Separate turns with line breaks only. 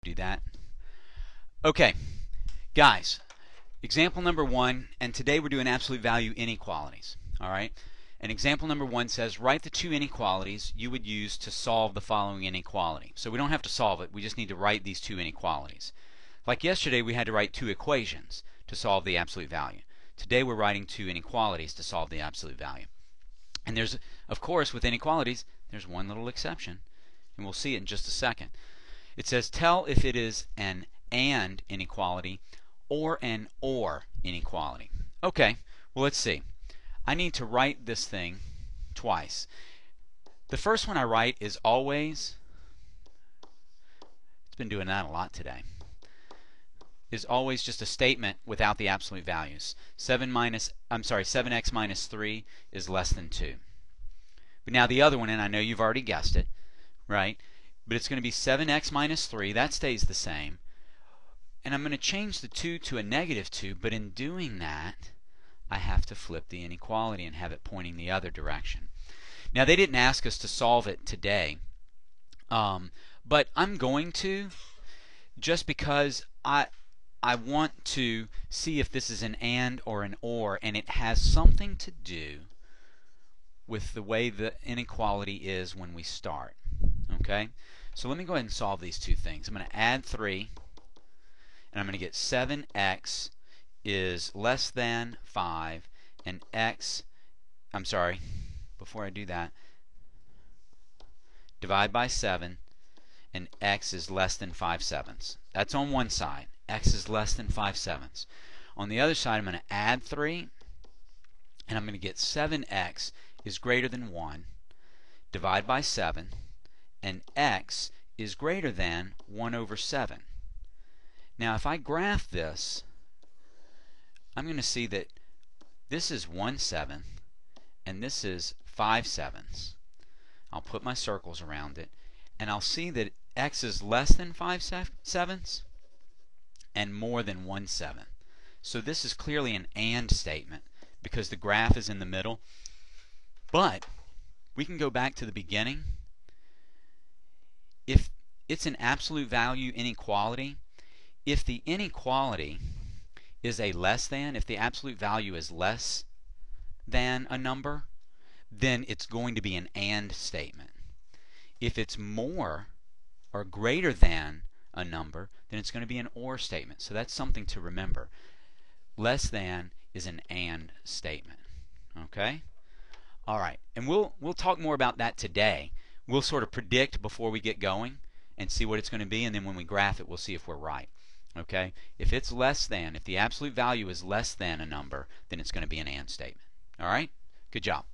Do that. Okay, guys, example number 1, and today we're doing absolute value inequalities. All right, and example number 1 says write the two inequalities you would use to solve the following inequality. So we don't have to solve it, we just need to write these two inequalities. Like yesterday we had to write two equations to solve the absolute value. Today we're writing two inequalities to solve the absolute value. And there's, of course, with inequalities, there's one little exception, and we'll see it in just a second. It says tell if it is an AND inequality or an OR inequality. Okay, well, let's see. I need to write this thing twice. The first one I write is always, it's been doing that a lot today, is always just a statement without the absolute values. 7x minus 3 is less than 2. But now the other one, and I know you've already guessed it, right? But it's going to be 7x minus 3. That stays the same. And I'm going to change the 2 to a negative 2, but in doing that, I have to flip the inequality and have it pointing the other direction. Now, they didn't ask us to solve it today, but I'm going to, just because I want to see if this is an AND or an OR, and it has something to do with the way the inequality is when we start. Okay? So let me go ahead and solve these two things. I'm going to add 3, and I'm going to get 7x is less than 5, and before I do that, divide by 7, and x is less than 5/7. That's on one side. X is less than 5/7. On the other side, I'm going to add 3, and I'm going to get 7x is greater than 1, divide by 7, and x is greater than 1 over 7. Now, if I graph this, I'm going to see that this is 1/7, and this is 5/7. I'll put my circles around it, and I'll see that x is less than 5/7 and more than 1/7. So this is clearly an AND statement because the graph is in the middle. But we can go back to the beginning. If it's an absolute value inequality, if the inequality is a less than, if the absolute value is less than a number, then it's going to be an AND statement. If it's more or greater than a number, then it's going to be an OR statement. So that's something to remember. Less than is an AND statement. Okay? All right. And we'll talk more about that today. We'll sort of predict before we get going and see what it's going to be, and then when we graph it, we'll see if we're right. Okay? If it's less than, if the absolute value is less than a number, then it's going to be an AND statement. All right? Good job.